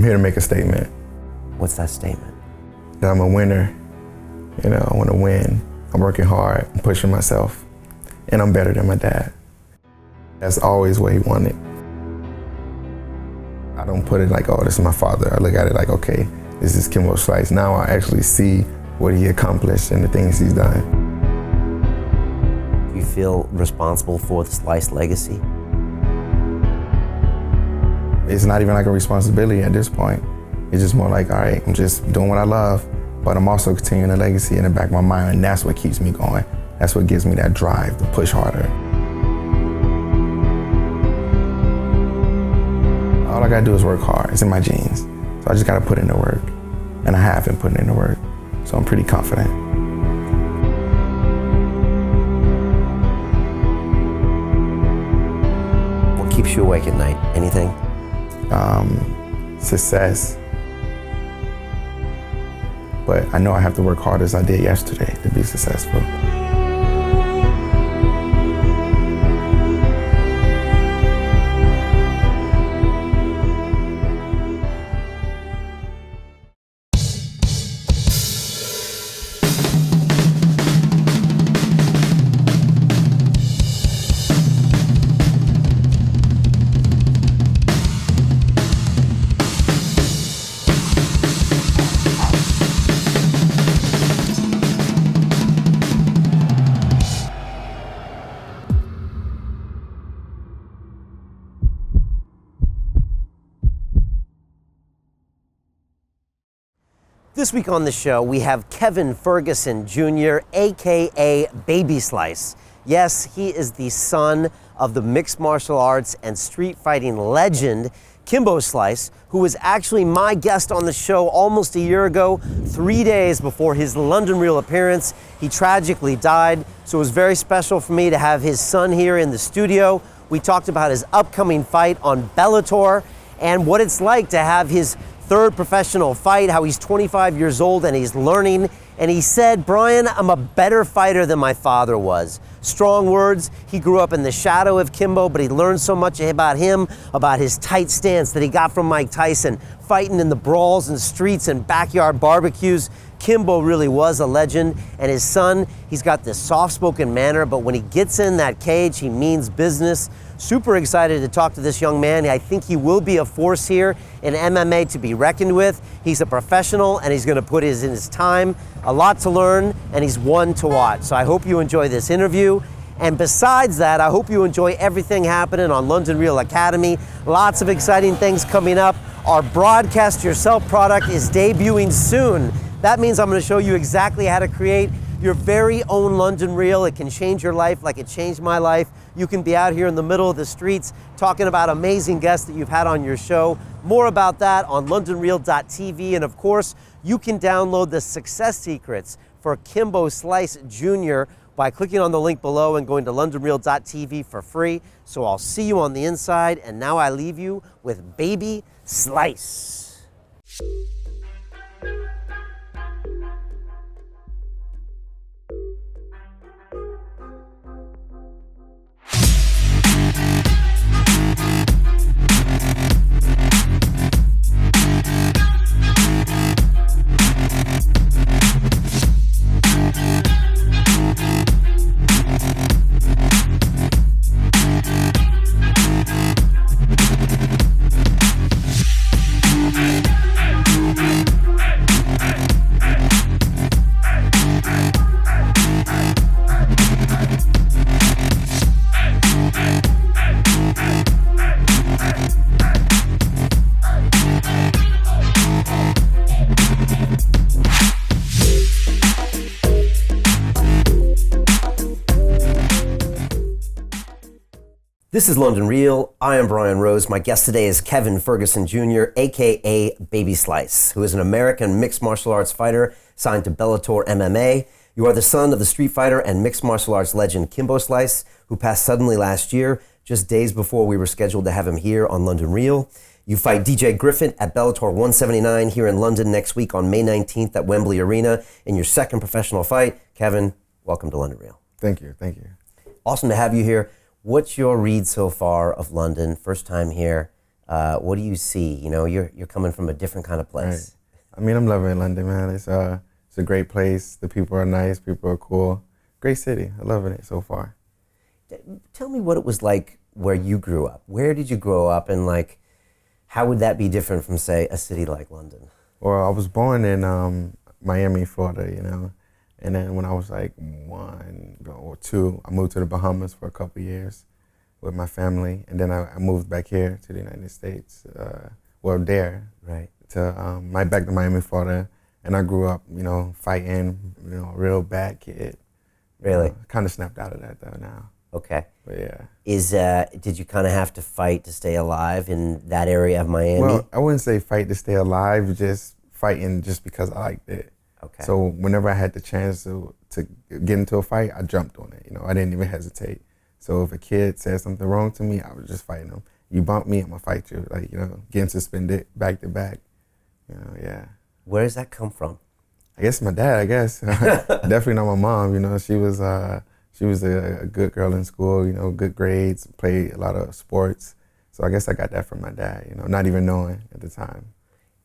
I'm here to make a statement. What's that statement? That I'm a winner. You know, I want to win. I'm working hard, I'm pushing myself, and I'm better than my dad. That's always what he wanted. I don't put it like, oh, this is my father. I look at it like, okay, this is Kimbo Slice. Now I actually see what he accomplished and the things he's done. Do you feel responsible for the Slice legacy? It's not even like a responsibility at this point. It's just more like, all right, I'm just doing what I love, but I'm also continuing the legacy in the back of my mind, and that's what keeps me going. That's what gives me that drive to push harder. All I gotta do is work hard. It's in my genes. So I just gotta put in the work. And I have been putting in the work. So I'm pretty confident. What keeps you awake at night? Anything? Success. But I know I have to work hard as I did yesterday to be successful. This week on the show, we have Kevin Ferguson Jr., AKA Baby Slice. Yes, he is the son of the mixed martial arts and street fighting legend, Kimbo Slice, who was actually my guest on the show almost a year ago, 3 days before his London Real appearance. He tragically died, so it was very special for me to have his son here in the studio. We talked about his upcoming fight on Bellator and what it's like to have his third professional fight, how he's 25 years old and he's learning. And he said, Brian, I'm a better fighter than my father was. Strong words. He grew up in the shadow of Kimbo, but he learned so much about him, about his tight stance that he got from Mike Tyson, fighting in the brawls and streets and backyard barbecues. Kimbo really was a legend. And his son, he's got this soft-spoken manner, but when he gets in that cage, he means business. Super excited to talk to this young man. I think he will be a force here in MMA to be reckoned with. He's a professional and he's going to put in his time. A lot to learn, and he's one to watch. So I hope you enjoy this interview. And besides that, I hope you enjoy everything happening on London Real Academy. Lots of exciting things coming up. Our Broadcast Yourself product is debuting soon. That means I'm going to show you exactly how to create your very own London Reel. It can change your life like it changed my life. You can be out here in the middle of the streets talking about amazing guests that you've had on your show. More about that on londonreal.tv. And of course, you can download the success secrets for Kimbo Slice Jr. by clicking on the link below and going to londonreal.tv for free. So I'll see you on the inside. And now I leave you with Baby Slice. This is London Real. I am Brian Rose. My guest today is Kevin Ferguson Jr., aka Baby Slice, who is an American mixed martial arts fighter signed to Bellator MMA. You are the son of the street fighter and mixed martial arts legend Kimbo Slice, who passed suddenly last year, just days before we were scheduled to have him here on London Real. You fight DJ Griffin at Bellator 179 here in London next week on May 19th at Wembley Arena in your second professional fight. Kevin, welcome to London Real. Thank you, thank you. Awesome to have you here. What's your read so far of London? First time here. What do you see? You know, you're coming from a different kind of place. Right. I mean, I'm loving London, man. It's a great place. The people are nice. People are cool. Great city. I'm loving it so far. Tell me what it was like where you grew up. Where did you grow up, and like, how would that be different from, say, a city like London? Well, I was born in Miami, Florida, you know, and then when I was like 1 or 2, I moved to the Bahamas for a couple of years with my family, and then I moved back here to the United States. Right. To back to Miami, Florida, and I grew up, you know, fighting, you know, a real bad kid. Really? Kind of snapped out of that though now. Okay. But yeah. Did you kind of have to fight to stay alive in that area of Miami? Well, I wouldn't say fight to stay alive, just fighting just because I liked it. Okay. So whenever I had the chance to get into a fight, I jumped on it. You know, I didn't even hesitate. So if a kid said something wrong to me, I was just fighting them. You bump me, I'm gonna fight you. Like, you know, getting suspended back to back. You know, yeah. Where does that come from? I guess my dad, I guess. Definitely not my mom, you know. She was a good girl in school, you know, good grades, played a lot of sports. So I guess I got that from my dad, you know, not even knowing at the time.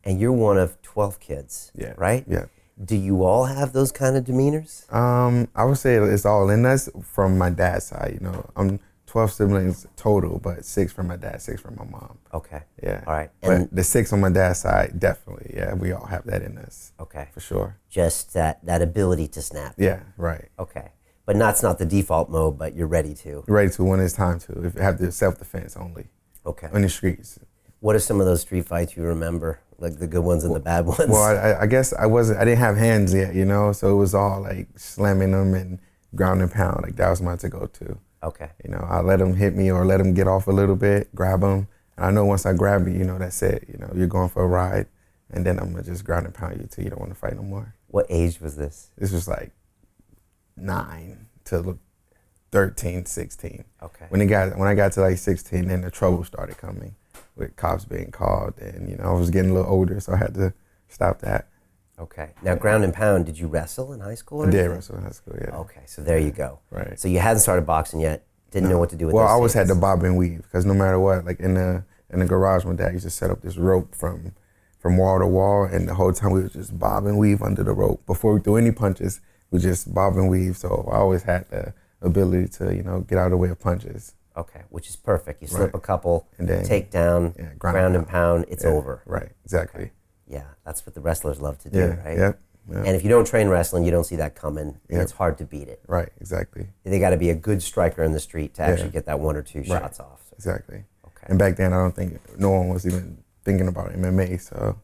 And you're one of 12 kids, right? Yeah. Do you all have those kind of demeanors? I would say it's all in us from my dad's side, you know. I'm 12 siblings total, but 6 from my dad, 6 from my mom. Okay. Yeah. All right. But the 6 on my dad's side, definitely, yeah, we all have that in us. Okay. For sure. Just that ability to snap. Yeah, right. Okay. But that's not the default mode, but you're ready to. Ready to when it's time to. If you have the self-defense only. Okay. On the streets. What are some of those street fights you remember? Like the good ones and the bad ones? Well, I guess I didn't have hands yet, you know, so it was all like slamming them and ground and pound. Like that was my to-go-to. Okay. You know, I let them hit me or let them get off a little bit, grab them. And I know once I grab you, you know, that's it. You know, you're going for a ride, and then I'm going to just ground and pound you till you don't want to fight no more. What age was this? This was like 9 to 13, 16. Okay. When I got to like 16, then the trouble started coming with cops being called. And, you know, I was getting a little older, so I had to stop that. Okay. Now, ground and pound, did you wrestle in high school? I did wrestle in high school, yeah. Okay, so there you go. Right. So you hadn't started boxing yet, didn't know what to do with Well, those I always had things. to bob and weave, because no matter what, like in the garage, my dad used to set up this rope from wall to wall, and the whole time we would just bob and weave under the rope. Before we threw any punches, we just bob and weave. So I always had the ability to, you know, get out of the way of punches. Okay, which is perfect. You slip a couple, and then take down, ground and pound, it's over. Right, exactly. Okay. Yeah, that's what the wrestlers love to do, right? Yep. And if you don't train wrestling, you don't see that coming. Yep. It's hard to beat it. Right, exactly. They got to be a good striker in the street to actually get that 1 or 2 shots off. So. Exactly. Okay. And back then, I don't think no one was even thinking about MMA, so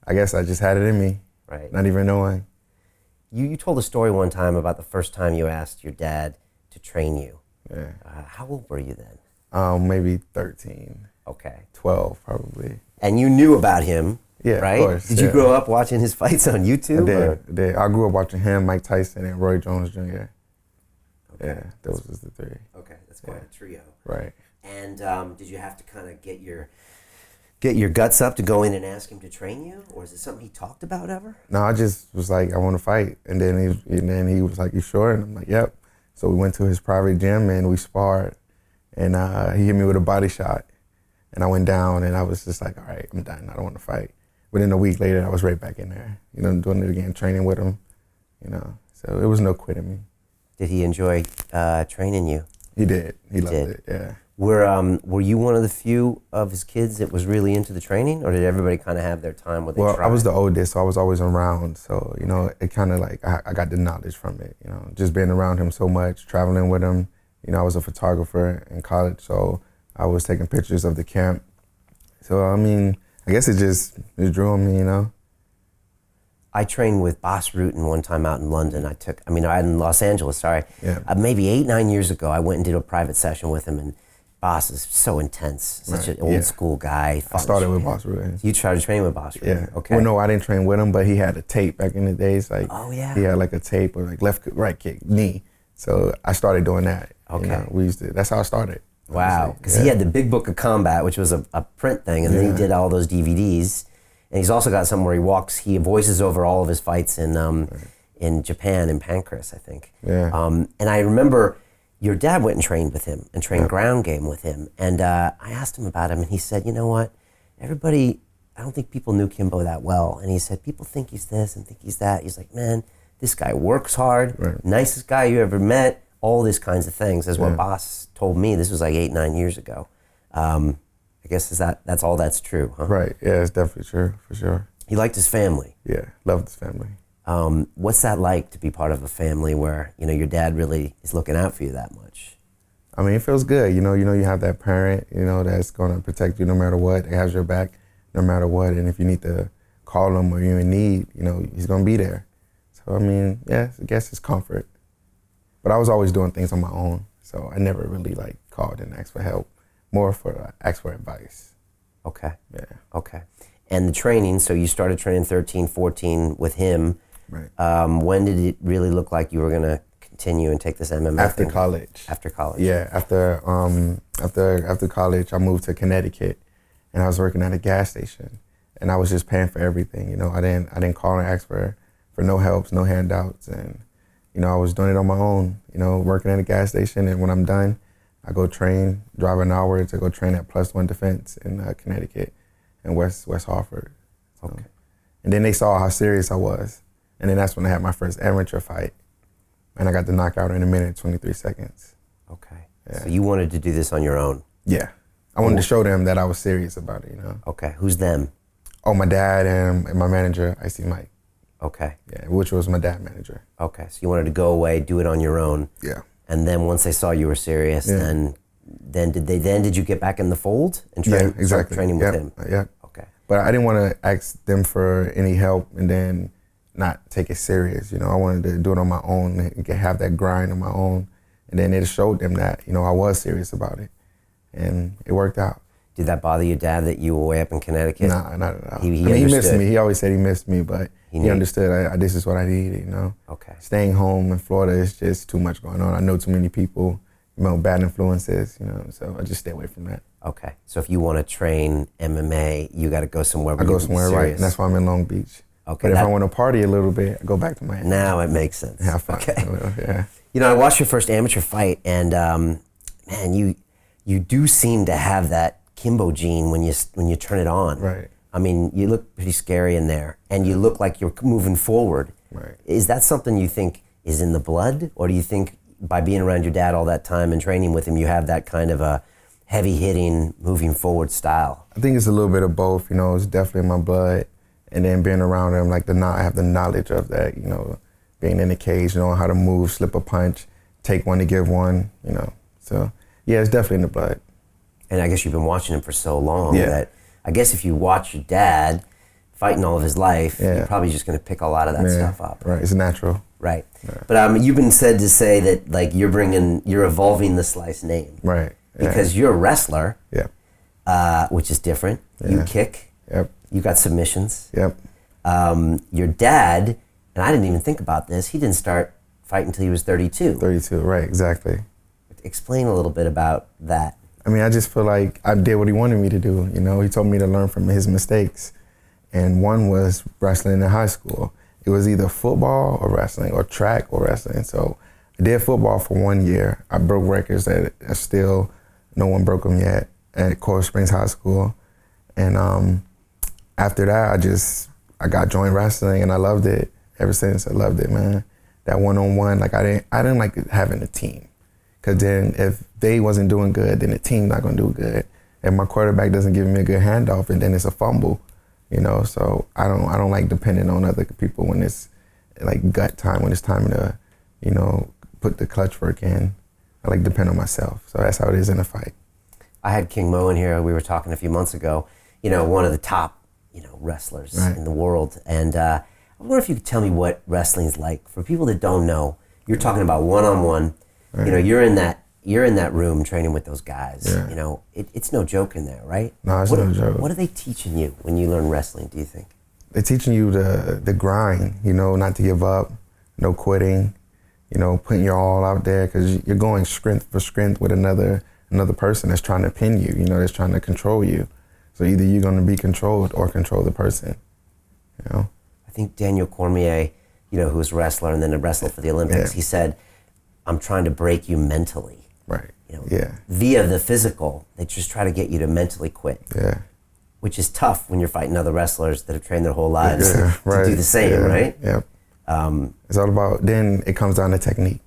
I guess I just had it in me, right? Not even knowing. You told a story one time about the first time you asked your dad to train you. Yeah. How old were you then? Maybe 13. Okay. 12, probably. And you knew about him, yeah, right? Of course. Did you grow up watching his fights on YouTube? I did. I grew up watching him, Mike Tyson, and Roy Jones Jr. Okay. Yeah, those was the 3. Okay, that's quite a trio. Right. And did you have to kind of get your guts up to go in and ask him to train you, or is it something he talked about ever? No, I just was like, I want to fight, and then he was like, you sure? And I'm like, yep. So we went to his private gym and we sparred, and he hit me with a body shot, and I went down, and I was just like, all right, I'm done. I don't want to fight. Within a week later, I was right back in there, you know, doing it again, training with him, you know. So it was no quitting me. Did he enjoy training you? He did. He loved it. Yeah. Were you one of the few of his kids that was really into the training, or did everybody kind of have their time with it? Well, I was the oldest, so I was always around. So, you know, it kind of like, I got the knowledge from it, you know, just being around him so much, traveling with him. You know, I was a photographer in college, so I was taking pictures of the camp. So, I mean, I guess it drew on me, you know. I trained with Boss Rutan one time out in London. In Los Angeles, sorry. Yeah. Maybe 8-9 years ago, I went and did a private session with him, and Boss is so intense, such an old school guy. I started with Boss Rutan. You started training with Boss Rutan? Yeah. Okay. Well, no, I didn't train with him, but he had a tape back in the days. Like, oh, yeah. He had like a tape of like left kick, right kick, knee. So I started doing that. Okay. You know, that's how I started. Wow. Because he had the Big Book of Combat, which was a print thing, and then he did all those DVDs. And he's also got somewhere he voices over all of his fights in Japan, in Pancras, I think. Yeah. And I remember your dad went and trained with him and trained ground game with him. And I asked him about him, and he said, you know what? Everybody, I don't think people knew Kimbo that well. And he said, people think he's this and think he's that. He's like, man, this guy works hard, nicest guy you ever met, all these kinds of things. Is what Boss told me. This was like 8-9 years ago. I guess that's all that's true, huh? Right, yeah, it's definitely true, for sure. He liked his family. Yeah, loved his family. What's that like to be part of a family where, you know, your dad really is looking out for you that much? I mean, it feels good. You know, you have that parent, you know, that's going to protect you no matter what. He has your back no matter what. And if you need to call him or you're in need, you know, he's going to be there. So, I mean, yeah, I guess it's comfort. But I was always doing things on my own. So I never really like called and asked for help, more for ask for advice. Okay. Yeah. Okay. And the training, so you started training 13, 14 with him. Right. When did it really look like you were going to continue and take this MMA After thing? college. After college. Yeah, after college, I moved to Connecticut, and I was working at a gas station, and I was just paying for everything. You know, I didn't call and ask for no helps, no handouts, and you know, I was doing it on my own. You know, working at a gas station, and when I'm done, I go train, drive an hour to go train at +1 Defense in Connecticut, in West Hartford. So, Okay. and then they saw how serious I was. And then that's when I had my first amateur fight. And I got the knockout in 1:23 seconds. Okay. Yeah. So you wanted to do this on your own? Yeah. I wanted to show them that I was serious about it, you know? Okay. Who's them? Oh, my dad and my manager, Icy Mike. Okay. Yeah, which was my dad manager. Okay. So you wanted to go away, do it on your own. Yeah. And then once they saw you were serious, then did you get back in the fold and Yeah, exactly. start training with him? Yeah. Okay. But I didn't want to ask them for any help and then not take it serious. You know, I wanted to do it on my own and have that grind on my own. And then it showed them that, you know, I was serious about it. And it worked out. Did that bother your dad that you were way up in Connecticut? Nah, not at all. He he missed understood. me. He always said he missed me, but He he knew. understood this is what I needed, you know? Okay. Staying home in Florida is just too much going on. I know too many people, you know, bad influences, you know, so I just stay away from that. Okay. So if you want to train MMA, you got to go somewhere where I you go can be somewhere, right, serious. and that's why I'm in Long Beach. Okay. But if I want to party a little bit, I go back to Miami. Now it makes sense. Have fun. Okay. Yeah. You know, I watched your first amateur fight, and man, you do seem to have that Kimbo gene when you turn it on. Right. I mean, you look pretty scary in there, and you look like you're moving forward. Right. Is that something you think is in the blood, or do you think by being around your dad all that time and training with him, you have that kind of a heavy-hitting, moving forward style? I think it's a little bit of both. You know, it's definitely in my blood, and then being around him, like I have the knowledge of that. You know, being in the cage, knowing how to move, slip a punch, take one to give one. You know, so yeah, it's definitely in the blood. And I guess you've been watching him for so long Yeah. that I guess if you watch your dad fighting all of his life, Yeah. you're probably just going to pick a lot of that Yeah, stuff up. Right, it's natural. Right. But you've been said to say that like you're evolving the Slice name. Right. Yeah. Because you're a wrestler, Yeah. which is different. You Yeah. kick. Yep. You got submissions. Yep. Your dad, and I didn't even think about this, he didn't start fighting until he was 32. 32. Right. Exactly. Explain a little bit about that. I mean, I just feel like I did what he wanted me to do. You know, he told me to learn from his mistakes. And one was wrestling in high school. It was either football or wrestling, or track or wrestling. So I did football for 1 year. I broke records that still no one broke them yet at Coral Springs High School. And after that, I got joined wrestling, and I loved it. Ever since, I loved it, man. That one-on-one, like I didn't like having a team. Because then if they wasn't doing good, then the team's not going to do good. If my quarterback doesn't give me a good handoff, and then it's a fumble, you know. So I don't like depending on other people when it's like gut time, when it's time to, you know, put the clutch work in. I like depend on myself. So that's how it is in a fight. I had King Mo in here. We were talking a few months ago. You know, one of the top, you know, wrestlers in the world. And I wonder if you could tell me what wrestling's like for people that don't know. You're talking about one-on-one. Right. You know, you're in that room training with those guys. Yeah. You know, it's no joke in there, right? No, it's no joke. What are they teaching you when you learn wrestling, do you think? They're teaching you the grind, you know, not to give up, no quitting, you know, putting your all out there, because you're going strength for strength with another person that's trying to pin you, you know, that's trying to control you. So either you're going to be controlled or control the person, you know. I think Daniel Cormier, you know, who was a wrestler and then a wrestler for the Olympics, he said, I'm trying to break you mentally. Right. You know, Yeah. Via the physical, they just try to get you to mentally quit. Yeah. Which is tough when you're fighting other wrestlers that have trained their whole lives Yeah, to do the same, right? Yep. It's all about, then it comes down to technique.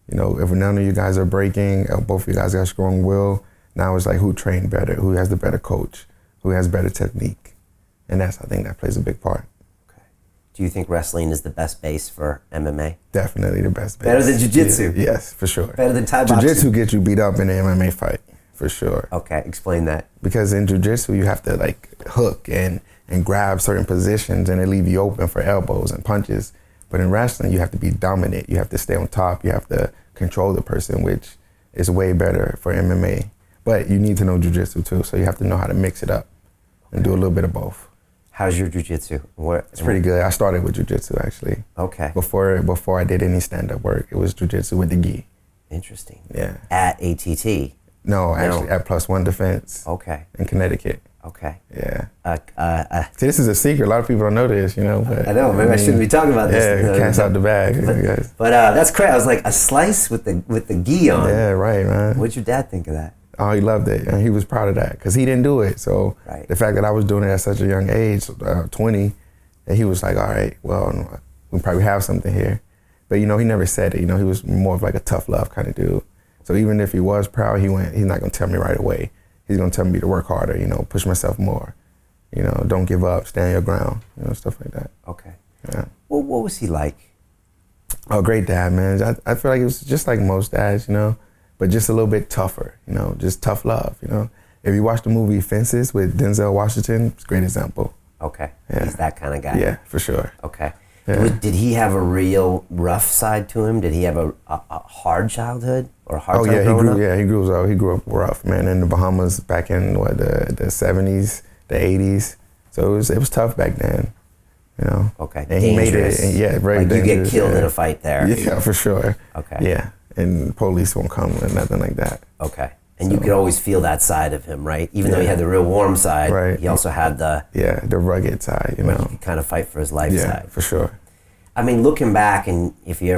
You know, if none of you guys are breaking, both of you guys got strong will, now it's like who trained better, who has the better coach, who has better technique. And I think that plays a big part. Okay. Do you think wrestling is the best base for MMA? Definitely the best base. Better than jiu-jitsu? Yeah, yes, for sure. Better than Thai boxing? Jiu-jitsu gets you beat up in an MMA fight, for sure. Okay, explain that. Because in jiu-jitsu, you have to like hook and grab certain positions and they leave you open for elbows and punches. But in wrestling, you have to be dominant. You have to stay on top. You have to control the person, which is way better for MMA. But you need to know jiu-jitsu too, so you have to know how to mix it up and do a little bit of both. How's your jiu-jitsu? It's pretty good. I started with jiu-jitsu actually. Okay. Before I did any stand-up work, it was jiu-jitsu with the gi. Interesting. Yeah. At ATT? No, actually at Plus One Defense. Okay. In Connecticut. Okay. Yeah. See, this is a secret. A lot of people don't know this, you know. But, I know. Maybe I shouldn't be talking about this. Yeah, cats out the bag. But that's crazy. I was like, a slice with the gi on. Yeah, right, man. What'd your dad think of that? Oh, he loved it, and he was proud of that because he didn't do it. So the fact that I was doing it at such a young age, 20, and he was like, all right, well, we probably have something here. But, you know, he never said it. You know, he was more of like a tough love kind of dude. So even if he was proud, he's not going to tell me right away. He's going to tell me to work harder, you know, push myself more. You know, don't give up, stand your ground, you know, stuff like that. Okay. Yeah. Well, what was he like? Oh, great dad, man. I feel like it was just like most dads, you know, but just a little bit tougher, you know, just tough love, you know. If you watch the movie Fences with Denzel Washington, it's a great example. Okay. Yeah. He's that kind of guy. Yeah, for sure. Okay. Yeah. Did he have a real rough side to him? Did he have a hard childhood or a hard time growing up? He grew up rough, man, in the Bahamas back in the 70s, the 80s. So it was tough back then, you know. Okay. And dangerous. He made it, very like dangerous. You get killed in a fight there. Yeah, for sure. Okay. Yeah, and police won't come or nothing like that. Okay. And you could always feel that side of him, right? Even though he had the real warm side, right. He also had the rugged side, you know. Kind of fight for his life side. Yeah, for sure. I mean, looking back, and if you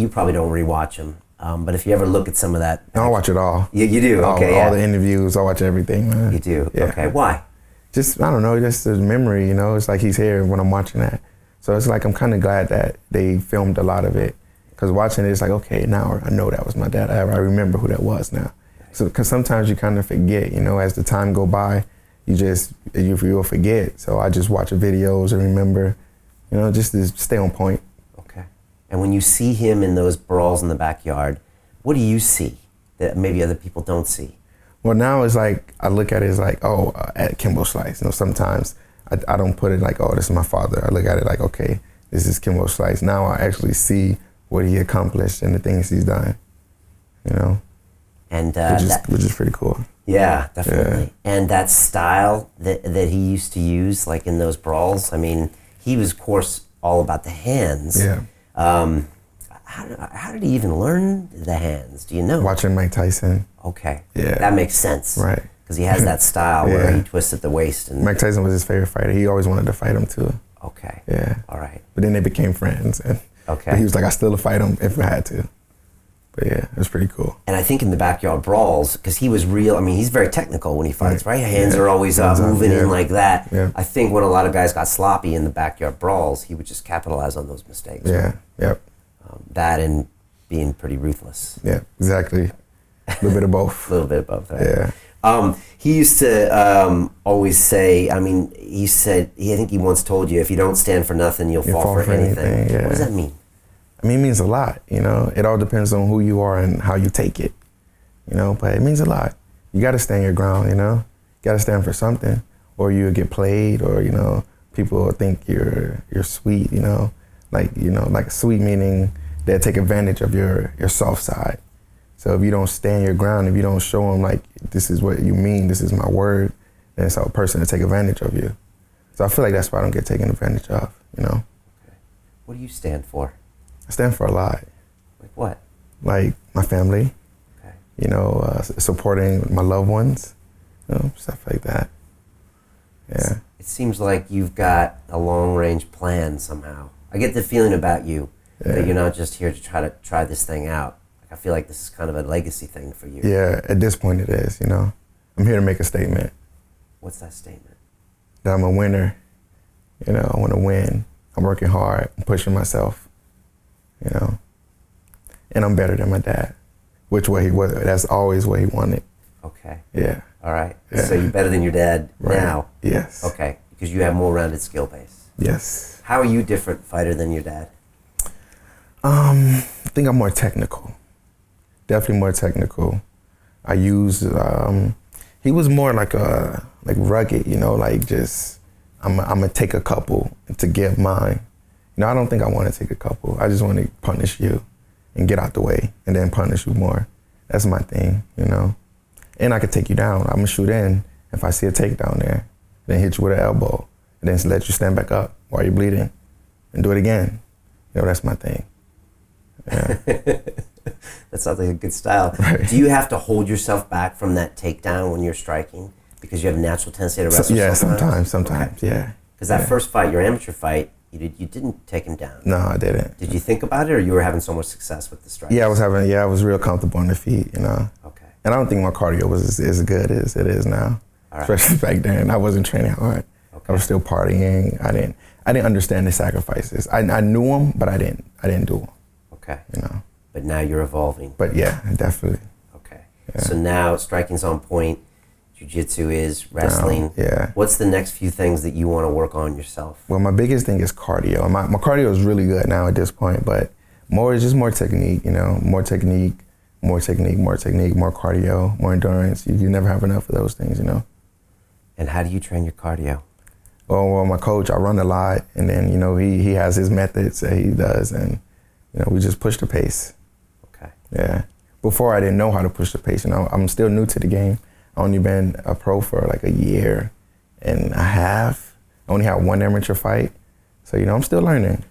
probably don't rewatch them, but if you ever look at some of that. I'll watch it all. You do? Okay, all the interviews, I watch everything, man. You do? Yeah. Okay, why? Just, I don't know, just the memory, you know. It's like he's here when I'm watching that. So it's like I'm kind of glad that they filmed a lot of it. Because watching it, it's like, okay, now I know that was my dad. I remember who that was now. So, because sometimes you kind of forget, you know, as the time go by, you'll forget. So I just watch the videos and remember, you know, just to stay on point. Okay. And when you see him in those brawls in the backyard, what do you see that maybe other people don't see? Well, now it's like, I look at it as like, at Kimbo Slice. You know, sometimes I don't put it like, oh, this is my father. I look at it like, okay, this is Kimbo Slice. Now I actually see what he accomplished and the things he's done, you know? And which is pretty cool. Yeah, definitely. Yeah. And that style that he used to use, like in those brawls, I mean, he was, of course, all about the hands. Yeah. How did he even learn the hands? Do you know? Watching Mike Tyson. Okay. Yeah. That makes sense. Right. Because he has that style where he twists at the waist. And Mike Tyson was his favorite fighter. He always wanted to fight him too. Okay. Yeah. All right. But then they became friends. Okay. But he was like, I still would fight him if I had to. But yeah, it was pretty cool. And I think in the backyard brawls, because he was real, I mean, he's very technical when he fights, right? Hands are always moving in like that. Yeah. I think when a lot of guys got sloppy in the backyard brawls, he would just capitalize on those mistakes. Yeah, right? yep. That and being pretty ruthless. Yeah, exactly. A little bit of both. A little bit of both, right? Yeah. He used to always say, I mean, I think he once told you, if you don't stand for nothing, you'll fall for anything. Yeah. What does that mean? I mean, it means a lot, you know. It all depends on who you are and how you take it, you know. But it means a lot. You got to stand your ground, you know. You got to stand for something, or you'll get played, or you know, people will think you're sweet, you know. Like sweet meaning they'll take advantage of your soft side. So if you don't stand your ground, if you don't show them like this is what you mean, this is my word, then it's a person to take advantage of you. So I feel like that's why I don't get taken advantage of, you know. Okay. What do you stand for? I stand for a lot. Like what? Like my family, okay. You know, supporting my loved ones, you know, stuff like that. Yeah. It seems like you've got a long-range plan somehow. I get the feeling about you that you're not just here to try this thing out. I feel like this is kind of a legacy thing for you. Yeah, at this point it is, you know. I'm here to make a statement. What's that statement? That I'm a winner. You know, I want to win. I'm working hard. I'm pushing myself, you know. And I'm better than my dad, which way he was. That's always what he wanted. Okay. Yeah. All right. Yeah. So you're better than your dad Right. now? Yes. Okay. Because you have more rounded skill base. Yes. How are you different fighter than your dad? I think I'm more technical. Definitely more technical. I use, he was more like rugged, you know, like just, I'm gonna take a couple to give mine. You know, I don't think I want to take a couple. I just want to punish you and get out the way and then punish you more. That's my thing, you know. And I could take you down. I'm gonna shoot in if I see a takedown there, then hit you with an elbow, and then let you stand back up while you're bleeding and do it again. You know, that's my thing. Yeah. That sounds like a good style. Right. Do you have to hold yourself back from that takedown when you're striking because you have a natural tendency to wrestle? Yeah, sometimes, okay. Yeah. Because that yeah. first fight, your amateur fight, you didn't take him down. No, I didn't. Did you think about it, or you were having so much success with the strikes? Yeah, I was real comfortable on the feet, you know. Okay. And I don't think my cardio was as good as it is now. All right. Especially back then, I wasn't training hard. Okay. I was still partying. I didn't understand the sacrifices. I knew them, but I didn't do them. Okay. You know. But now you're evolving. But yeah, definitely. Okay. Yeah. So now striking's on point, jiu-jitsu is, wrestling. Yeah. What's the next few things that you want to work on yourself? Well, my biggest thing is cardio. My cardio is really good now at this point, but more technique, you know, more cardio, more endurance. You never have enough of those things, you know. And how do you train your cardio? Well, my coach, I run a lot, and then, you know, he has his methods that he does, and, you know, we just push the pace. Okay. Yeah. Before I didn't know how to push the pace, and I'm still new to the game. I only been a pro for like a year and a half. I only had one amateur fight. So, you know, I'm still learning.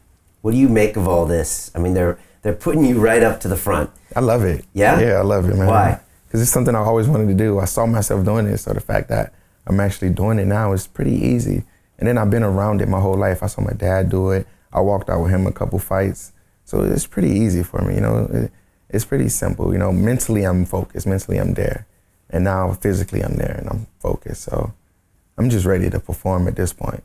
What do you make of all this? I mean, they're putting you right up to the front. I love it. Yeah? Yeah, I love it, man. Why? Because it's something I always wanted to do. I saw myself doing it, so the fact that I'm actually doing it now is pretty easy. And then I've been around it my whole life. I saw my dad do it. I walked out with him a couple fights. So it's pretty easy for me, you know. It's pretty simple, you know. Mentally, I'm focused. Mentally, I'm there. And now physically, I'm there and I'm focused. So I'm just ready to perform at this point.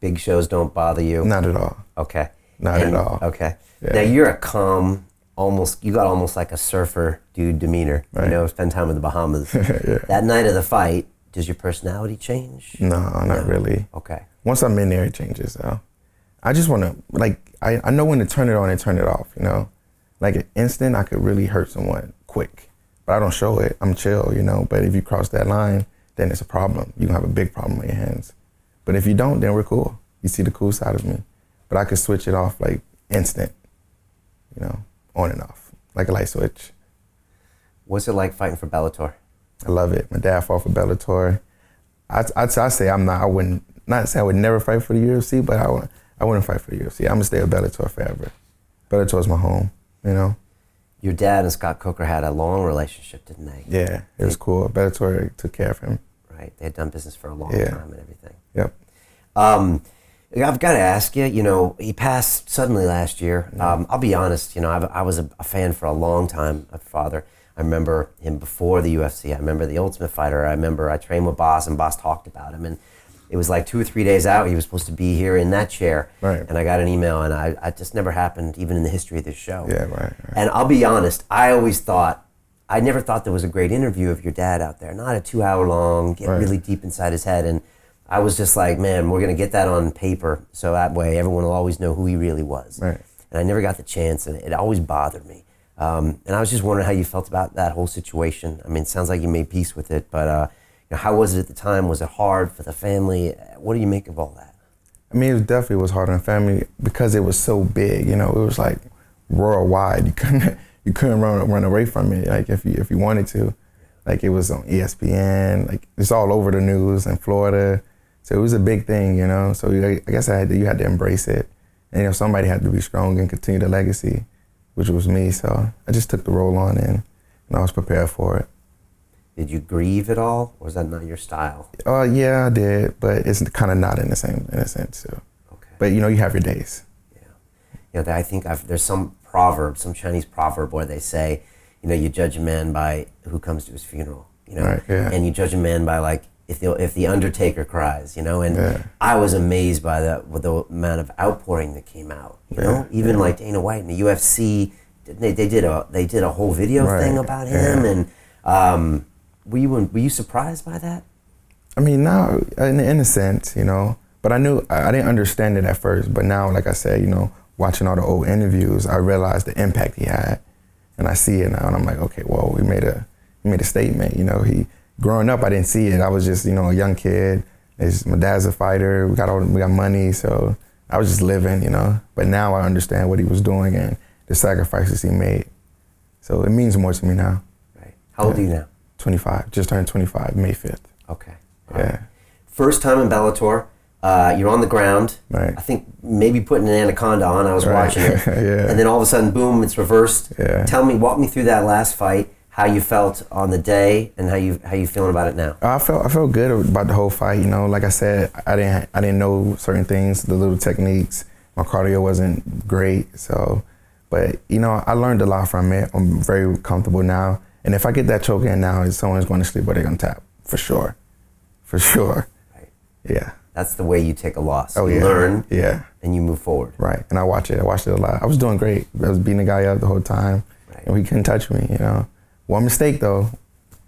Big shows don't bother you? Not at all. Okay. Not at all. Okay. Yeah. Now you're a calm, you got almost like a surfer dude demeanor. Right. You know, spend time in the Bahamas. Yeah. That night of the fight, does your personality change? No, not really. Okay. Once I'm in there, it changes, though. I just want to, like, I know when to turn it on and turn it off, you know? Like, an instant, I could really hurt someone quick. But I don't show it. I'm chill, you know? But if you cross that line, then it's a problem. You can have a big problem on your hands. But if you don't, then we're cool. You see the cool side of me. But I could switch it off, like, instant, you know, on and off, like a light switch. What's it like fighting for Bellator? I love it. My dad fought for Bellator. I say I wouldn't, not say I would never fight for the UFC, but I wouldn't fight for the UFC. I'm gonna stay with Bellator forever. Bellator's my home, you know? Your dad and Scott Coker had a long relationship, didn't they? Yeah, it was cool. Bellator took care of him. Right, they had done business for a long time and everything. Yep. I've got to ask you, you know, he passed suddenly last year. I'll be honest, you know, I was a fan for a long time of Father. I remember him before the UFC. I remember The Ultimate Fighter. I remember I trained with Boss, and Boss talked about him. And it was like 2 or 3 days out, he was supposed to be here in that chair. Right. And I got an email, and I just never happened, even in the history of this show. Yeah, right. And I'll be honest, I never thought there was a great interview of your dad out there. Not a 2-hour long, get really deep inside his head. And I was just like, man, we're going to get that on paper, so that way everyone will always know who he really was. Right. And I never got the chance, and it always bothered me. And I was just wondering how you felt about that whole situation. I mean, it sounds like you made peace with it, but you know, how was it at the time? Was it hard for the family? What do you make of all that? I mean, it definitely was hard on the family because it was so big. You know, it was like worldwide. You couldn't run away from it. Like if you wanted to, like it was on ESPN. Like it's all over the news in Florida. So it was a big thing, you know. So I guess you had to embrace it, and you know, somebody had to be strong and continue the legacy, which was me. So I just took the role on and I was prepared for it. Did you grieve at all, or was that not your style? Yeah, I did, but it's kind of not in a sense too. Okay. But you know, you have your days. Yeah. You know, I think there's some proverb, some Chinese proverb where they say, you know, you judge a man by who comes to his funeral, you know, Right, yeah. and you judge a man by like if the undertaker cries, you know, and Yeah. I was amazed by the amount of outpouring that came out, you know, even like Dana White in the UFC, they did a whole video thing about him, and were you surprised by that? I mean, now, in a sense, you know, but I didn't understand it at first, but now, like I said, you know, watching all the old interviews, I realized the impact he had, and I see it now, and I'm like, okay, well, he made a statement, you know. Growing up, I didn't see it. I was just, you know, a young kid. My dad's a fighter. We got money, so I was just living, you know. But now I understand what he was doing and the sacrifices he made. So it means more to me now. Right. How old are you now? 25. Just turned 25, May 5th. Okay. Yeah. Right. First time in Bellator. You're on the ground. Right. I think maybe putting an anaconda on. I was watching it. Yeah. And then all of a sudden, boom, it's reversed. Yeah. Walk me through that last fight, how you felt on the day, and how you feeling about it now. I felt good about the whole fight. You know, like I said, I didn't know certain things, the little techniques. My cardio wasn't great, so. But you know, I learned a lot from it. I'm very comfortable now. And if I get that choke in now, someone's going to sleep or they're going to tap, for sure. For sure. Right. Yeah. That's the way you take a loss. Oh, you yeah. learn, yeah, and you move forward. Right, and I watched it a lot. I was doing great. I was beating the guy up the whole time, right. And he couldn't touch me, you know. One mistake, though,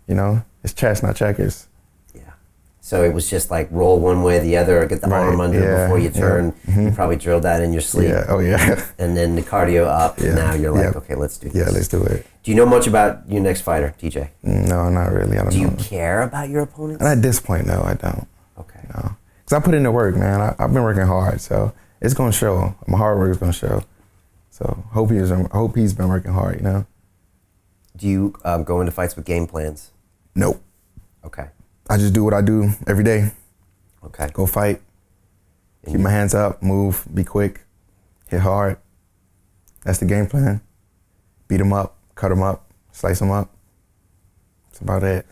you know, it's chess, not checkers. Yeah. So it was just like roll one way or the other, or get the arm under before you turn. Yeah. Mm-hmm. You probably drilled that in your sleep. Yeah, oh, yeah. And then the cardio up, and now you're like, okay, let's do this. Yeah, let's do it. Do you know much about your next fighter, TJ? No, not really. I don't know. Do you care about your opponents? And at this point, no, I don't. Okay. No. Because I put in the work, man. I've been working hard, so it's going to show. My hard work is going to show. So hope he's been working hard, you know. Do you go into fights with game plans? Nope. Okay. I just do what I do every day. Okay. Go fight. Keep my hands up, move, be quick, hit hard. That's the game plan. Beat them up, cut them up, slice them up. That's about it.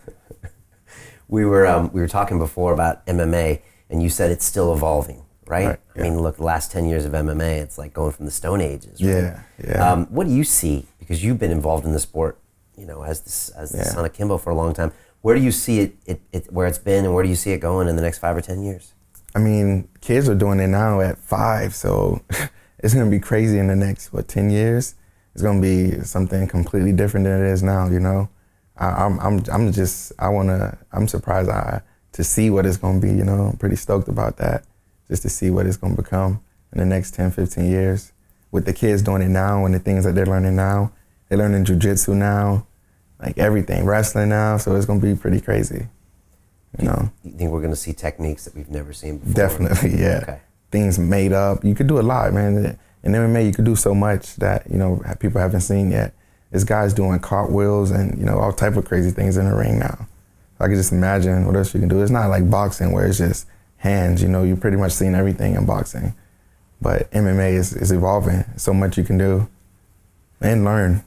We were talking before about MMA, and you said it's still evolving, right? Right, I mean, look, the last 10 years of MMA, it's like going from the Stone Ages, right? Yeah, yeah. What do you see? Because you've been involved in the sport, you know, as the son of Kimbo for a long time. Where do you see it where it's been, and where do you see it going in the next 5 or 10 years? I mean, kids are doing it now at 5, so it's gonna be crazy in the next 10 years. It's gonna be something completely different than it is now. You know, I'm surprised to see what it's gonna be. You know, I'm pretty stoked about that, just to see what it's gonna become in the next 10, 15 years. With the kids doing it now and the things that they're learning now, they're learning jiu-jitsu now, like everything, wrestling now. So it's gonna be pretty crazy. You know. Do you think we're gonna see techniques that we've never seen before? Definitely, yeah. Okay. Things made up. You could do a lot, man. In MMA, you could do so much that, you know, people haven't seen yet. There's guys doing cartwheels and, you know, all type of crazy things in the ring now. I can just imagine what else you can do. It's not like boxing where it's just hands, you know, you've pretty much seen everything in boxing. But MMA is evolving. So much you can do and learn,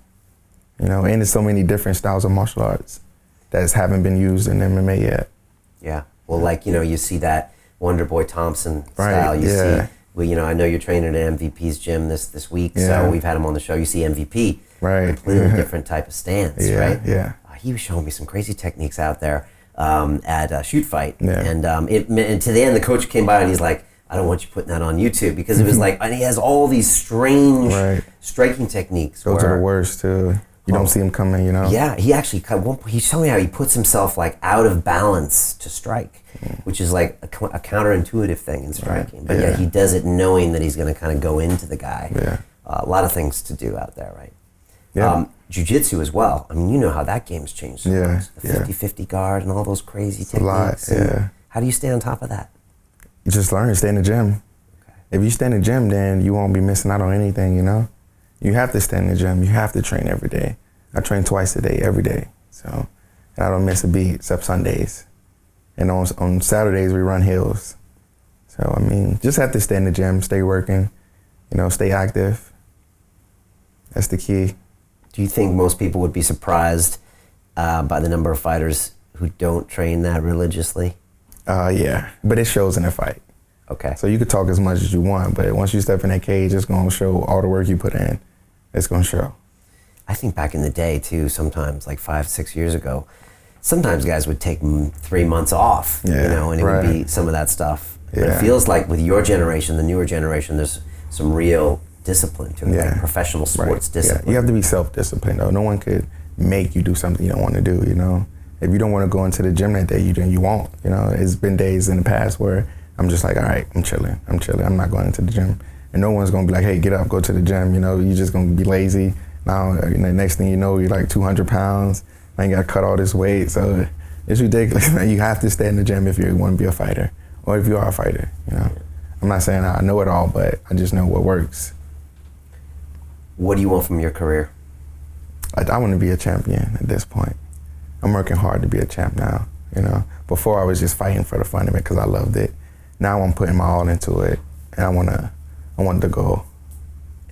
you know, and there's so many different styles of martial arts that haven't been used in MMA yet. Yeah. Well, like, you know, you see that Wonder Boy Thompson style. You see, well, you know, I know you're training at MVP's gym this week, so we've had him on the show. You see MVP, completely different type of stance, right? Yeah. He was showing me some crazy techniques out there at Shoot Fight, and to the end, the coach came by and he's like, "I don't want you putting that on YouTube," because it was like, and he has all these strange striking techniques. Those are the worst too. You don't see him coming, you know? Yeah, he actually, he showed me how he puts himself like out of balance to strike, which is like a counterintuitive thing in striking. But yeah, he does it knowing that he's going to kind of go into the guy. Yeah. A lot of things to do out there, right? Yeah. Jiu-jitsu as well. I mean, you know how that game's changed so much. The 50-50 guard and all those crazy techniques. A lot, yeah. How do you stay on top of that? You just learn, stay in the gym. Okay. If you stay in the gym, then you won't be missing out on anything, you know? You have to stay in the gym. You have to train every day. I train twice a day, every day. So, and I don't miss a beat except Sundays. And on Saturdays, we run hills. So, I mean, just have to stay in the gym, stay working, you know, stay active. That's the key. Do you think most people would be surprised by the number of fighters who don't train that religiously? Yeah, but it shows in a fight. Okay. So you could talk as much as you want, but once you step in that cage, it's going to show all the work you put in. it's gonna show. I think back in the day too, sometimes like 5-6 years ago, sometimes guys would take 3 months off, and it would be some of that stuff. But it feels like with your generation, the newer generation, there's some real discipline to it, like professional sports discipline. Yeah. You have to be self-disciplined though. No one could make you do something you don't want to do, If you don't want to go into the gym that day, you won't, It's been days in the past where I'm just like, all right, I'm chilling. I'm not going into the gym. And no one's going to be like, hey, get up, go to the gym, You're just going to be lazy. Now, the next thing you know, you're like 200 pounds. Now you got to cut all this weight. So it's ridiculous. You have to stay in the gym if you want to be a fighter or if you are a fighter, I'm not saying I know it all, but I just know what works. What do you want from your career? I want to be a champion at this point. I'm working hard to be a champ now, Before I was just fighting for the fun of it because I loved it. Now I'm putting my all into it, and I want to go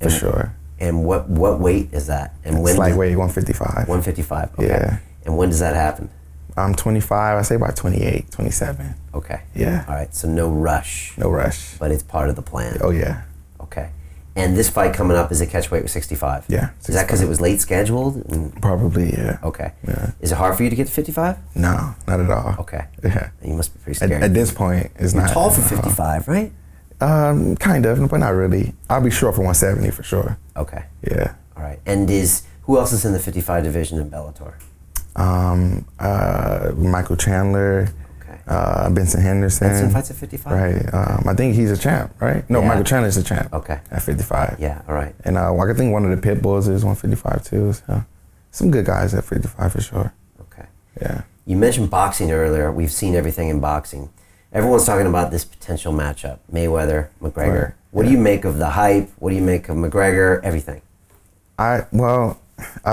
for sure. And what weight is that? And when it's like weight 155. 155, okay. Yeah. And when does that happen? I'm 25, I say about 28, 27. Okay. Yeah. All right, so no rush. No rush. But it's part of the plan. Oh, yeah. Okay. And this fight coming up is a catch weight with 65? Yeah. 65. Is that because it was late scheduled? Probably, yeah. Okay. Yeah. Is it hard for you to get to 55? No, not at all. Okay. Yeah. You must be pretty scared. At this point, it's You're not. Tall for 55, right? Kind of, but not really. I'll be short for 170 for sure. Okay. Yeah. All right. And who else is in the 55 division in Bellator? Michael Chandler. Okay. Benson Henderson. Benson fights at 55? Right. I think he's a champ, right? No, Yeah. Michael Chandler's a champ. Okay. At 55. Yeah, all right. And I think one of the pit bulls is 155 too. So some good guys at 55 for sure. Okay. Yeah. You mentioned boxing earlier. We've seen everything in boxing. Everyone's talking about this potential matchup, Mayweather, McGregor. Right. What do you make of the hype? What do you make of McGregor? Everything. I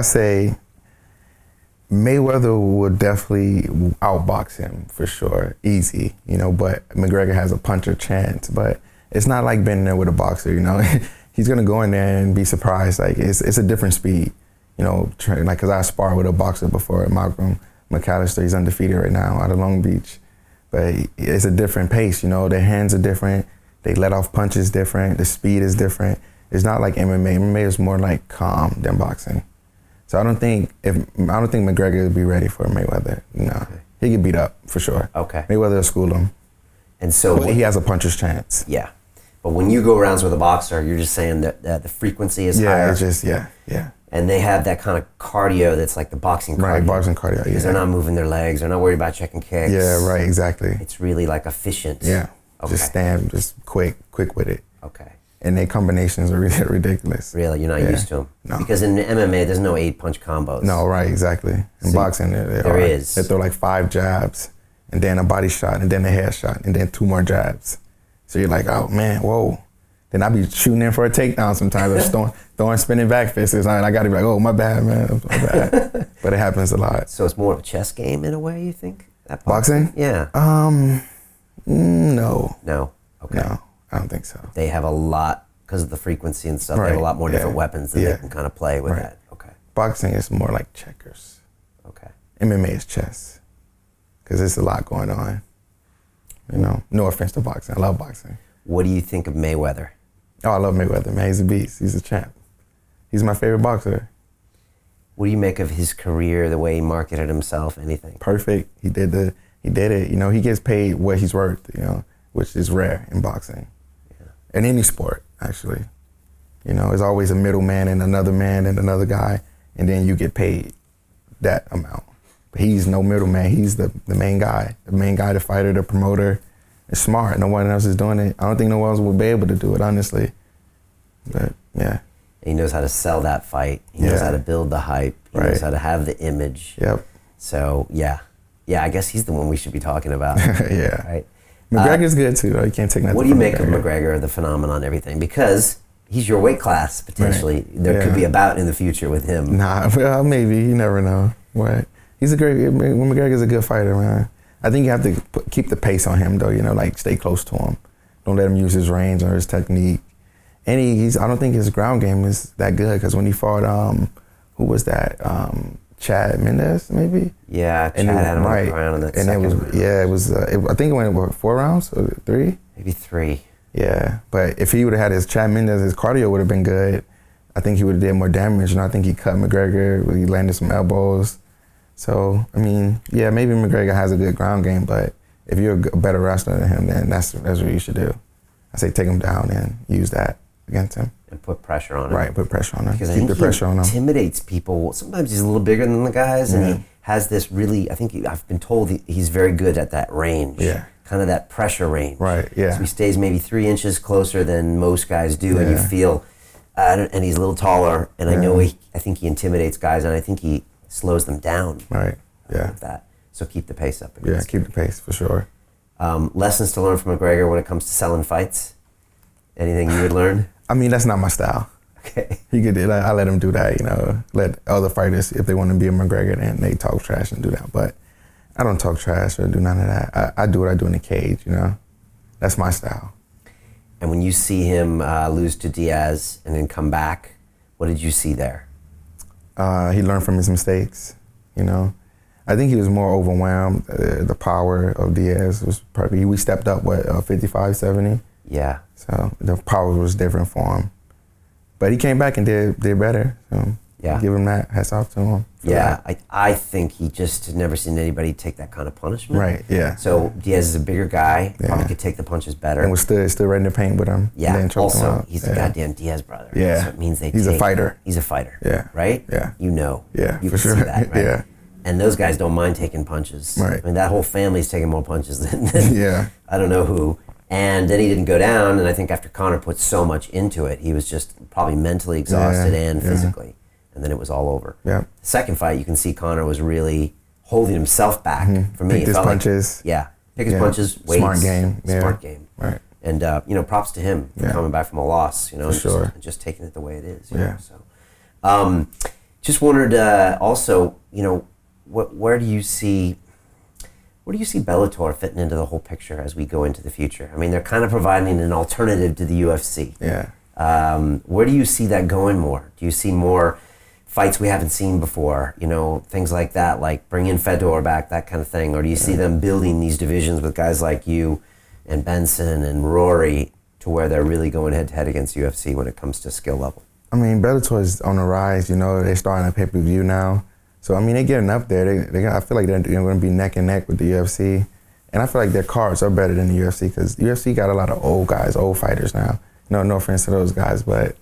say Mayweather will definitely outbox him for sure, easy, but McGregor has a puncher chance, but it's not like being there with a boxer, He's gonna go in there and be surprised, like it's a different speed, like cause I sparred with a boxer before, Malcolm McAllister, he's undefeated right now out of Long Beach, but it's a different pace, their hands are different, they let off punches different, the speed is different. It's not like MMA. MMA is more like calm than boxing. So I don't think McGregor would be ready for Mayweather. No, okay. He get beat up for sure. Okay. Mayweather will school him. And so he has a puncher's chance. Yeah, but when you go rounds with a boxer, you're just saying that the frequency is higher. Yeah, it's just yeah. And they have that kind of cardio that's like the boxing cardio. Right, boxing cardio. Yeah. Because they're not moving their legs. They're not worried about checking kicks. Yeah, right, exactly. It's really like efficient. Yeah. Okay. Just stand, just quick with it. Okay. And their combinations are really ridiculous. Really? You're not used to them? No. Because in MMA, there's no 8-punch combos. No, right, exactly. In boxing, there is. They throw like 5 jabs, and then a body shot, and then a head shot, and then 2 more jabs. So you're like, oh man, whoa. Then I be shooting in for a takedown sometimes, or throwing spinning back fists. And I got to be like, oh, my bad, man, my bad. But it happens a lot. So it's more of a chess game in a way, you think? That boxing? Yeah. No. No? Okay. No, I don't think so. They have a lot, because of the frequency and stuff, they have a lot more different weapons that they can kind of play with that. Okay. Boxing is more like checkers. Okay. MMA is chess, because there's a lot going on. No offense to boxing, I love boxing. What do you think of Mayweather? Oh, I love Mayweather, man. He's a beast. He's a champ. He's my favorite boxer. What do you make of his career, the way he marketed himself, anything? Perfect. He did it. He gets paid what he's worth, which is rare in boxing. Yeah. In any sport, actually. There's always a middleman and another guy, and then you get paid that amount. But he's no middleman. He's the main guy. The main guy, the fighter, the promoter. It's smart. No one else is doing it. I don't think no one else will be able to do it, honestly. But, yeah. He knows how to sell that fight. He knows how to build the hype. He knows how to have the image. Yep. So, yeah. Yeah, I guess he's the one we should be talking about. Yeah. Right? McGregor's good, too. You can't take nothing. What do you make of McGregor, the phenomenon, everything? Because he's your weight class, potentially. Right. There could be a bout in the future with him. Nah, well, maybe. You never know. Right. McGregor's a good fighter, man. I think you have to keep the pace on him, though, like stay close to him. Don't let him use his range or his technique. And I don't think his ground game is that good, because when he fought, who was that? Chad Mendes, maybe? Yeah, Chad had him on the ground in that second round. I think it went 4 rounds or 3? Maybe 3. Yeah, but if he would have had his Chad Mendes, his cardio would have been good. I think he would have did more damage. You know, I think he cut McGregor. He landed some elbows. So, I mean, yeah, maybe McGregor has a good ground game, but if you're a better wrestler than him, then that's what you should do. I say take him down and use that against him. And put pressure on him. Right, put pressure on him. Because Keep the pressure on him. He intimidates people. Sometimes he's a little bigger than the guys, and he has this really, I've been told he's very good at that range. Yeah. Kind of that pressure range. Right, yeah. So he stays maybe 3 inches closer than most guys do, and you feel, and he's a little taller, and I think he intimidates guys, and I think he slows them down. Right, yeah. With that. So keep the pace up. Yeah, keep the pace, for sure. Lessons to learn from McGregor when it comes to selling fights? Anything you would learn? I mean, that's not my style. Okay. I let him do that, you know. Let other fighters, if they want to be a McGregor, then they talk trash and do that. But I don't talk trash or do none of that. I do what I do in the cage, you know. That's my style. And when you see him lose to Diaz and then come back, what did you see there? He learned from his mistakes, you know. I think he was more overwhelmed. The power of Diaz was probably, we stepped up, 55, 70? Yeah. So the power was different for him. But he came back and did better. So give him that. Hats off to him. Yeah, I think he just had never seen anybody take that kind of punishment. Right, yeah. So Diaz is a bigger guy, probably could take the punches better. And was still right in the paint with him. Yeah, and then also, he's the goddamn Diaz brother. Yeah. So it means he's a fighter. He's a fighter. Yeah. Right? Yeah. You know. Yeah, you for can sure. see that, right? Yeah. And those guys don't mind taking punches. Right. I mean, that whole family's taking more punches than I don't know who. And then he didn't go down, and I think after Conor put so much into it, he was just probably mentally exhausted and physically. And then it was all over. Yeah. The second fight, you can see Conor was really holding himself back. For me, Pick his punches. Pick his punches, weights. Smart game. Smart game. Right. And, props to him for coming back from a loss, you know, and just taking it the way it is. You know? So, just wondered also, you know, where do you see Bellator fitting into the whole picture as we go into the future? I mean, they're kind of providing an alternative to the UFC. Yeah. Where do you see that going more? Do you see more fights we haven't seen before? You know, things like that, like bring in Fedor back, that kind of thing. Or do you see them building these divisions with guys like you and Benson and Rory to where they're really going head-to-head against UFC when it comes to skill level? I mean, Bellator is on the rise. You know, they're starting a pay-per-view now. So, I mean, they're getting up there. I feel like they're going to be neck and neck with the UFC. And I feel like their cards are better than the UFC because the UFC got a lot of old guys, old fighters now. No offense to those guys, but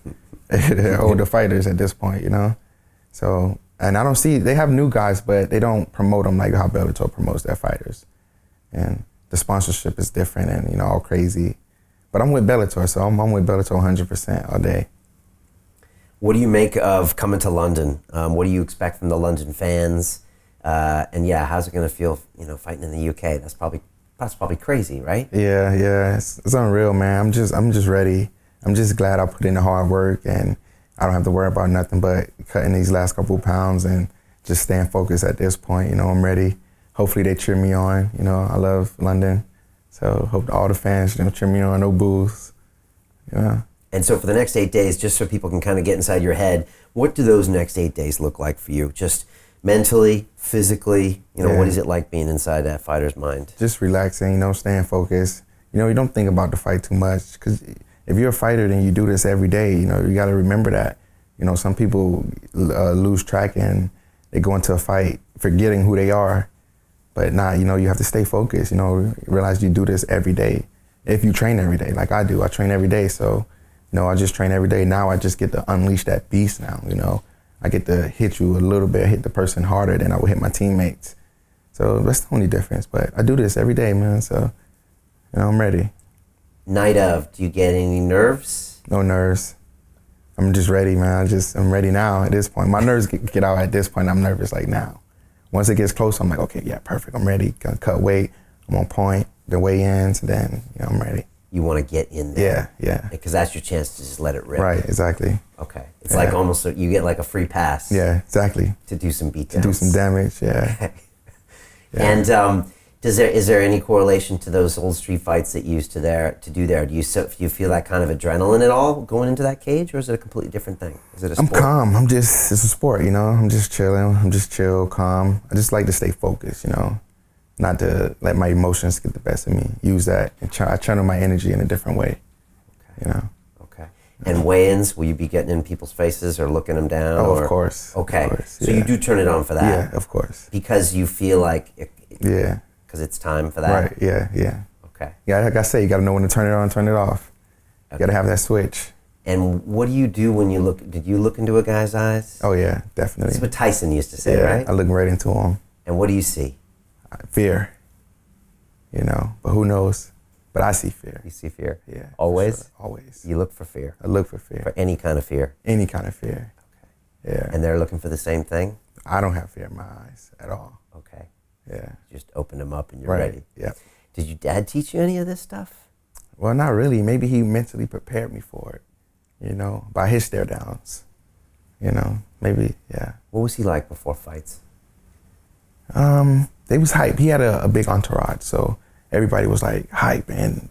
they're older fighters at this point, you know? So, and I don't see, they have new guys, but they don't promote them like how Bellator promotes their fighters. And the sponsorship is different and, you know, all crazy. But I'm with Bellator, so I'm with Bellator 100% all day. What do you make of coming to London? What do you expect from the London fans? And how's it going to feel, you know, fighting in the UK? That's probably crazy, right? Yeah, it's unreal, man. I'm just ready. I'm just glad I put in the hard work and I don't have to worry about nothing but cutting these last couple of pounds and just staying focused at this point. You know, I'm ready. Hopefully they cheer me on. You know, I love London, so hope all the fans, you know, cheer me on. No boos. Yeah. And so for the next 8 days, just so people can kind of get inside your head, what do those next 8 days look like for you? Just mentally, physically, you know, what is it like being inside that fighter's mind? Just relaxing, you know, staying focused. You know, you don't think about the fight too much because if you're a fighter, then you do this every day. You know, you got to remember that. You know, some people lose track and they go into a fight forgetting who they are. But you know, you have to stay focused. You know, realize you do this every day. If you train every day, like I do, I train every day. So, you know, I just train every day. Now I just get to unleash that beast now, you know. I get to hit you a little bit, hit the person harder than I would hit my teammates. So that's the only difference. But I do this every day, man. So, you know, I'm ready. Night of, do you get any nerves? No nerves. I'm just ready, man. I'm ready now at this point. My nerves get out at this point. I'm nervous like now. Once it gets close, I'm like, okay, yeah, perfect. I'm ready. Gonna cut weight. I'm on point. The weigh-ins, then, you know, I'm ready. You want to get in there. Yeah. Because that's your chance to just let it rip. Right, exactly. Okay. It's like almost, you get like a free pass. Yeah, exactly. To do some beatdowns. To do some damage, yeah. And is there any correlation to those old street fights that you used to do there? Do you feel that kind of adrenaline at all going into that cage, or is it a completely different thing? Is it a sport? I'm calm. it's a sport, you know. I'm just chilling. I'm just chill, calm. I just like to stay focused, you know. Not to let my emotions get the best of me. Use that and I channel my energy in a different way, you know. Okay. And weigh-ins, will you be getting in people's faces or looking them down? Oh, of course. Okay. Of course, So you do turn it on for that? Yeah, of course. Because you feel like yeah. Because it's time for that? Right, yeah. Okay. Yeah, like I say, you got to know when to turn it on and turn it off. Okay. You got to have that switch. And what do you do when you look? Did you look into a guy's eyes? Oh, yeah, definitely. That's what Tyson used to say, right? I look right into him. And what do you see? Fear. But who knows? But I see fear. You see fear? Yeah. Always? Sure. Always. You look for fear? I look for fear. For any kind of fear? Any kind of fear. Okay. Yeah. And they're looking for the same thing? I don't have fear in my eyes at all. Okay. Yeah. Just open them up and you're ready. Yeah. Did your dad teach you any of this stuff? Well, not really. Maybe he mentally prepared me for it, by his stare downs. Maybe, yeah. What was he like before fights? They was hype. He had a big entourage, so everybody was like hype and,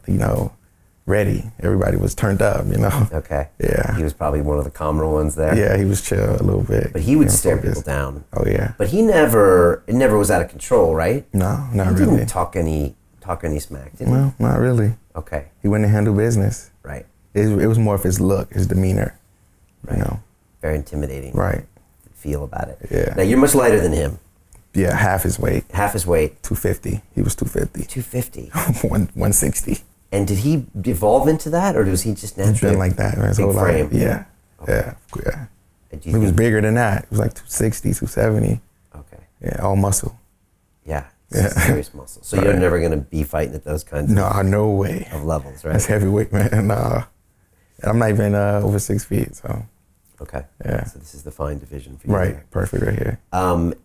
ready. Everybody was turned up, Okay. Yeah. He was probably one of the calmer ones there. Yeah, he was chill a little bit. But he would stare people down. Oh, yeah. But it never was out of control, right? No, not really. He really. didn't talk any smack, did he? No, not really. Okay. He went to handle business. Right. It was more of his look, his demeanor, Right. Very intimidating. Right. Feel about it. Yeah. Now, you're much lighter than him. Yeah, half his weight. Half his weight. 250. He was 250. 250. 160. And did he evolve into that, or was he just naturally? He's been like that his whole frame. life. Yeah. Okay. Yeah. He was bigger than that. It was like 260, 270. Okay. Yeah, all muscle. Yeah. Yeah. Serious muscle. So you're never going to be fighting at those kinds no way. of levels, right? That's heavyweight, man. Nah. I'm not even over 6 feet, so. Okay. Yeah. So this is the fine division for you. Right. There. Perfect right here.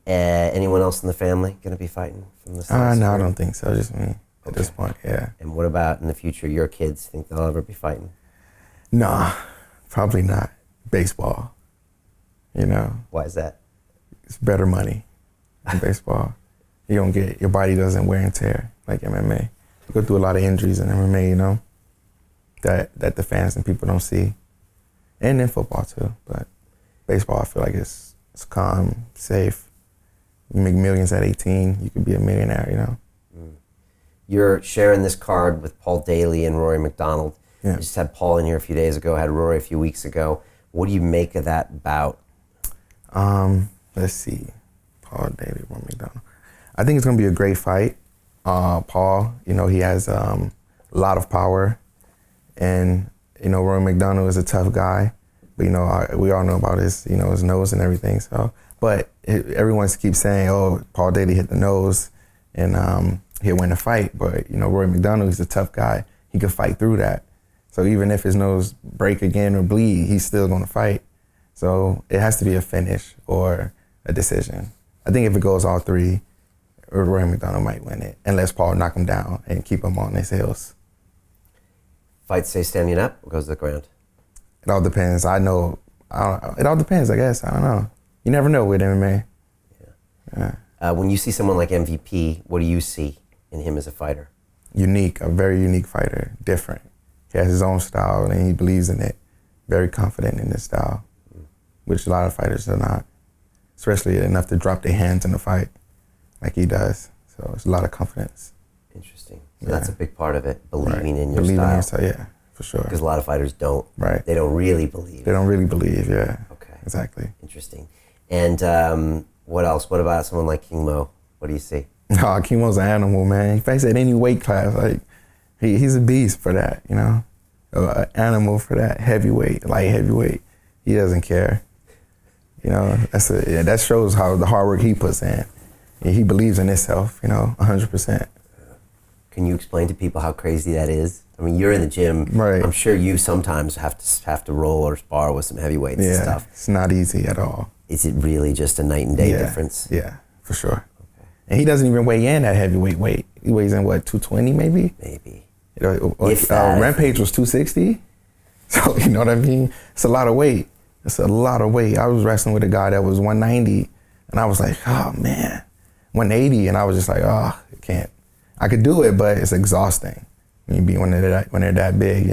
Anyone else in the family going to be fighting from the side? No, I don't think so. Just me at this point, yeah. And what about in the future, your kids? Think they'll ever be fighting? Nah, probably not. Baseball, Why is that? It's better money in baseball. Your body doesn't wear and tear like MMA. You go through a lot of injuries in MMA, that the fans and people don't see. And in football too, but baseball, I feel like it's calm, safe. You make millions at 18, you could be a millionaire, You're sharing this card with Paul Daly and Rory McDonald. Yeah. You just had Paul in here a few days ago, had Rory a few weeks ago. What do you make of that bout? Let's see. Paul Daly, Rory McDonald. I think it's going to be a great fight. Paul, he has a lot of power. And, Rory McDonald is a tough guy. But, we all know about his nose and everything. So, but everyone keeps saying, oh, Paul Daly hit the nose and he'll win the fight. But, Rory McDonald is a tough guy. He could fight through that. So even if his nose break again or bleed, he's still going to fight. So it has to be a finish or a decision. I think if it goes all three, Rory McDonald might win it, unless Paul knock him down and keep him on his heels. Fight stay standing up or goes to the ground? It all depends. It all depends, I guess. I don't know. You never know with MMA. Yeah. When you see someone like MVP, what do you see in him as a fighter? Unique, a very unique fighter, different. He has his own style and he believes in it. Very confident in his style, which a lot of fighters are not, especially enough to drop their hands in a fight like he does. So it's a lot of confidence. Interesting. So that's a big part of it, believing in your believing style. in your style, yeah, for sure. Because a lot of fighters don't. Right. They don't really believe. They don't really believe, yeah. Okay. Exactly. Interesting. And what else? What about someone like Kimbo? What do you see? No, Kimbo's an animal, man. He fights at any weight class. Like, he's a beast for that, An animal for that, heavyweight, light heavyweight. He doesn't care. That shows how the hard work he puts in. He believes in himself, 100%. Can you explain to people how crazy that is? I mean, you're in the gym. Right. I'm sure you sometimes have to roll or spar with some heavyweights and stuff. It's not easy at all. Is it really just a night and day difference? Yeah, for sure. Okay. And he doesn't even weigh in at heavyweight weight. He weighs in, 220 maybe? Maybe. Rampage was 260. So, you know what I mean? It's a lot of weight. It's a lot of weight. I was wrestling with a guy that was 190, and I was like, oh, man, 180. And I was just like, oh, I can't. I could do it, but it's exhausting when they're that big,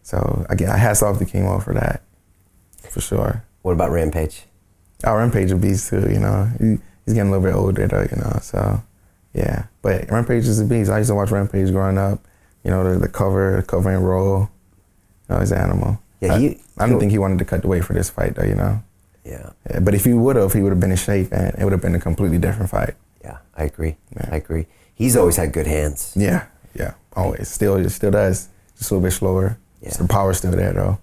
So, again, I hats off to Kimbo for that, for sure. What about Rampage? Oh, Rampage a beast, too, He's getting a little bit older, though, So, yeah. But Rampage is a beast. I used to watch Rampage growing up. The cover and roll. He's an animal. Yeah, I don't think he wanted to cut the weight for this fight, though, you know? Yeah. But if he would have been in shape, and it would have been a completely different fight. Yeah, I agree. Yeah. I agree. He's always had good hands. Yeah, always. Still does. Just a little bit slower. Yeah. The power's still there, though.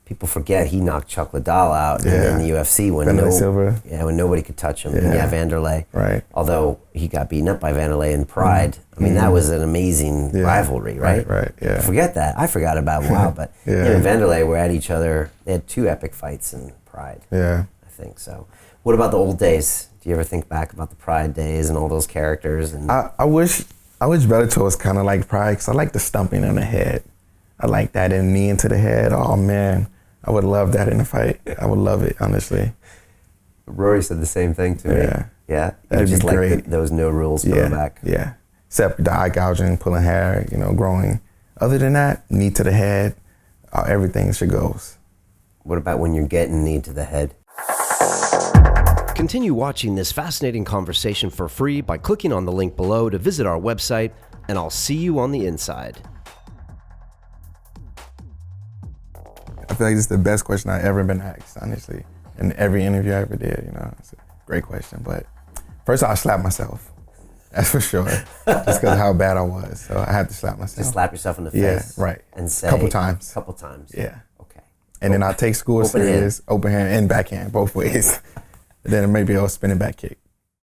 People forget he knocked Chuck Liddell out in the UFC when nobody could touch him. Yeah, Vanderlei. Right. Although he got beaten up by Vanderlei in Pride. I mean, that was an amazing rivalry, right? Right. Yeah. Forget that. I forgot about it a while, but him and Vanderlei were at each other. They had 2 epic fights in Pride. Yeah. I think so. What about the old days? Do you ever think back about the Pride days and all those characters? And I wish Bellator was kind of like Pride, because I like the stumping in the head. I like that and knee into the head. Oh man, I would love that in a fight. I would love it, honestly. Rory said the same thing to me. Yeah. That'd just be great. Like those no rules throwback. Yeah. Except the eye gouging, pulling hair, growing. Other than that, knee to the head, everything should go. What about when you're getting knee to the head? Continue watching this fascinating conversation for free by clicking on the link below to visit our website, and I'll see you on the inside. I feel like this is the best question I've ever been asked, honestly. In every interview I ever did, It's a great question. But first I slapped myself. That's for sure. Just because of how bad I was. So I had to slap myself. Just slap yourself in the face? Yeah, right. And say? Couple times. Couple times. Yeah. Okay. And then I take school serious, open hand and backhand, both ways. And then maybe I'll spin a back kick.